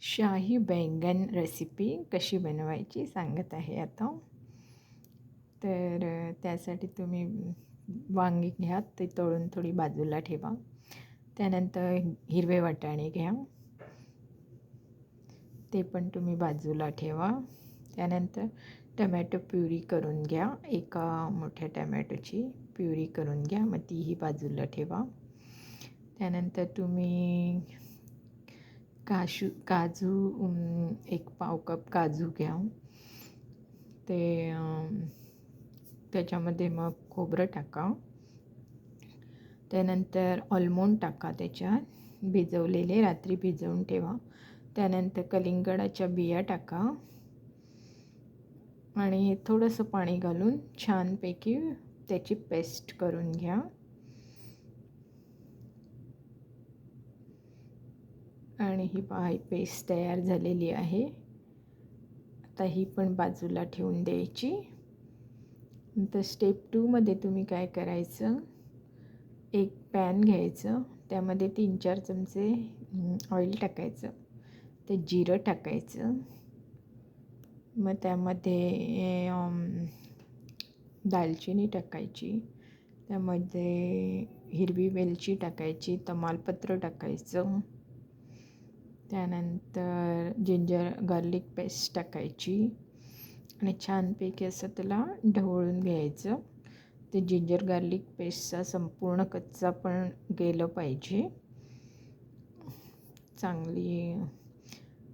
शाही बैंगन रेसिपी कशी बनवायची सांगत आहे आता. तर त्यासाठी तुम्ही वांगी घ्या, ते तळून थोडी बाजूला ठेवा. त्यानंतर हिरवे वाटाणे घ्या, ते पण तुम्ही बाजूला ठेवा. त्यानंतर टमॅटो प्युरी करून घ्या, एका मोठ्या टमॅटोची प्युरी करून घ्या, मग तीही बाजूला ठेवा. त्यानंतर तुम्ही काजू एक पाव कप काजू घ्या. ते त्याच्यामध्ये मग खोबरं टाका. त्यानंतर आल्मोंड टाका त्याच्यात, भिजवलेले रात्री भिजवून ठेवा. त्यानंतर कलिंगडाच्या बिया टाका आणि थोडंसं पाणी घालून छानपैकी त्याची पेस्ट करून घ्या. आणि ही पेस्ट तयार झालेली आहे. आता ही पण बाजूला ठेवून द्यायची. नंतर स्टेप 2मध्ये तुम्ही काय करायचं, एक पॅन घ्यायचं, त्यामध्ये 3-4 चमचे ऑइल टाकायचं, ते जिरं टाकायचं, मग त्यामध्ये दालचिनी टाकायची, त्यामध्ये हिरवी वेलची टाकायची, तमालपत्र टाकायचं, त्यानंतर जिंजर गार्लिक पेस्ट टाकायची आणि छानपैकी असं त्याला ढवळून घ्यायचं. ते जिंजर गार्लिक पेस्टचा संपूर्ण कच्चा पण गेलं पाहिजे चांगली.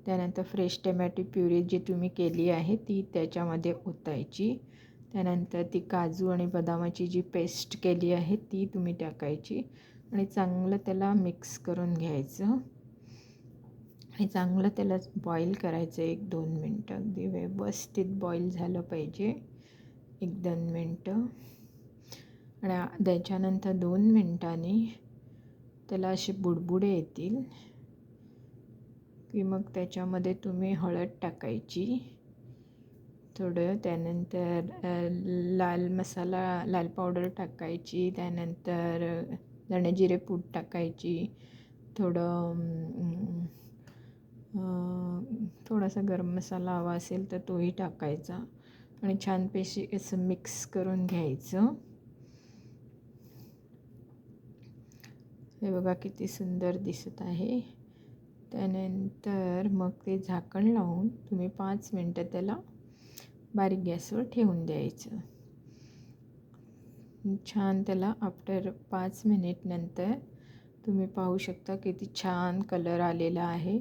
त्यानंतर फ्रेश टमॅटो प्युरी जी तुम्ही केली आहे ती त्याच्यामध्ये ओतायची. त्यानंतर ती काजू आणि बदामाची जी पेस्ट केली आहे ती तुम्ही टाकायची आणि चांगलं त्याला मिक्स करून घ्यायचं आणि चांगलं त्याला बॉईल करायचं 1-2 मिनटं. अगदी व्यवस्थित बॉईल झालं पाहिजे 1-2 मिनटं. आणि त्याच्यानंतर 2 मिनटांनी त्याला असे बुडबुडे येतील की मग त्याच्यामध्ये तुम्ही हळद टाकायची थोडं. त्यानंतर लाल पावडर टाकायची. त्यानंतर धणेजिरे पूड टाकायची. थोडासा गरम मसाला हवा असेल तर तोही टाकायचा आणि छानपैकी असं मिक्स करून घ्यायचं. हे बघा किती सुंदर दिसत आहे. त्यानंतर मग ते झाकण लावून तुम्ही 5 मिनटं त्याला बारीक गॅसवर ठेवून द्यायचं. छान त्याला आफ्टर 5 मिनिट नंतर तुम्ही पाहू शकता किती छान कलर आलेला आहे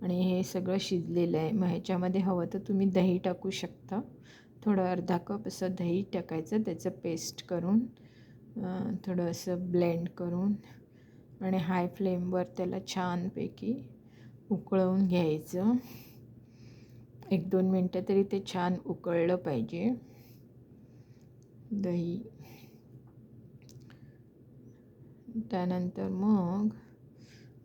आणि हे सगळं शिजलेलं आहे. मग ह्याच्यामध्ये हवं तर तुम्ही दही टाकू शकता. थोडं अर्धा कप असं दही टाकायचं, त्याचं पेस्ट करून थोडं असं ब्लेंड करून आणि हाय फ्लेमवर त्याला छानपैकी उकळवून घ्यायचं. 1-2 मिनटं तरी ते छान उकळलं पाहिजे दही. त्यानंतर मग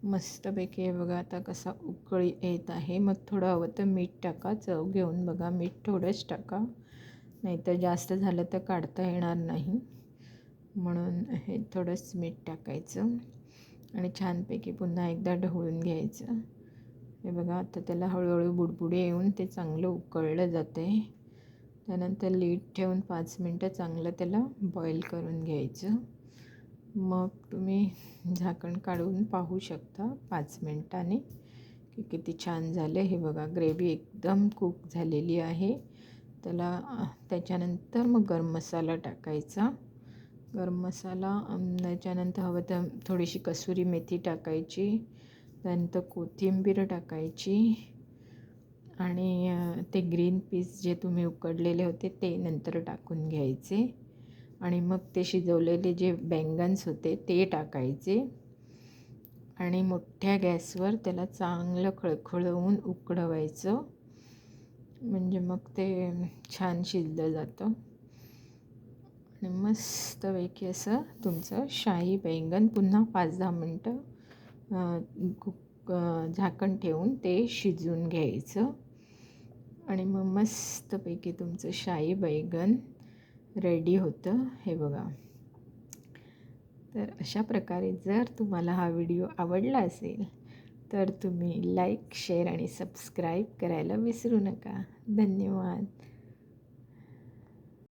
मस्तपैकी हे बघा आता कसा उकळी येत आहे. मग थोडं हवं तर मीठ टाका, चव घेऊन बघा. मीठ थोडंच टाका, नाहीतर जास्त झालं तर काढता येणार नाही, म्हणून हे थोडंच मीठ टाकायचं आणि छानपैकी पुन्हा एकदा ढवळून घ्यायचं. हे बघा आता त्याला हळूहळू बुडबुडे येऊन ते चांगलं उकळलं जातं आहे. त्यानंतर लीड ठेवून 5 मिनटं चांगलं त्याला बॉईल करून घ्यायचं. मग तुम्ही झाकण काढून पाहू शकता 5 मिनटांनी की किती छान झालं. हे बघा ग्रेव्ही एकदम कुक झालेली आहे. त्याच्यानंतर मग गरम मसाला टाकायचा. गरम मसाला त्याच्यानंतर हवं तर थोडीशी कसुरी मेथी टाकायची. त्यानंतर कोथिंबीर टाकायची आणि ते ग्रीन पीस जे तुम्ही उकडलेले होते ते नंतर टाकून घ्यायचे आणि मग ते शिजवलेले जे बैंगन्स होते ते टाकायचे आणि मोठ्या गॅसवर त्याला चांगलं खळखळवून उकडवायचं, म्हणजे मग ते छान शिजलं जातं आणि मस्तपैकी असं तुमचं शाही बैंगन पुन्हा 5-10 मिनटं झाकण ठेवून ते शिजवून घ्यायचं आणि मग मस्तपैकी तुमचं शाही बैंगन रेडी होतं. हे बघा. तर अशा प्रकारे जर तुम्हाला हा व्हिडिओ आवडला असेल तर तुम्ही लाईक शेअर आणि सबस्क्राईब करायला विसरू नका. धन्यवाद.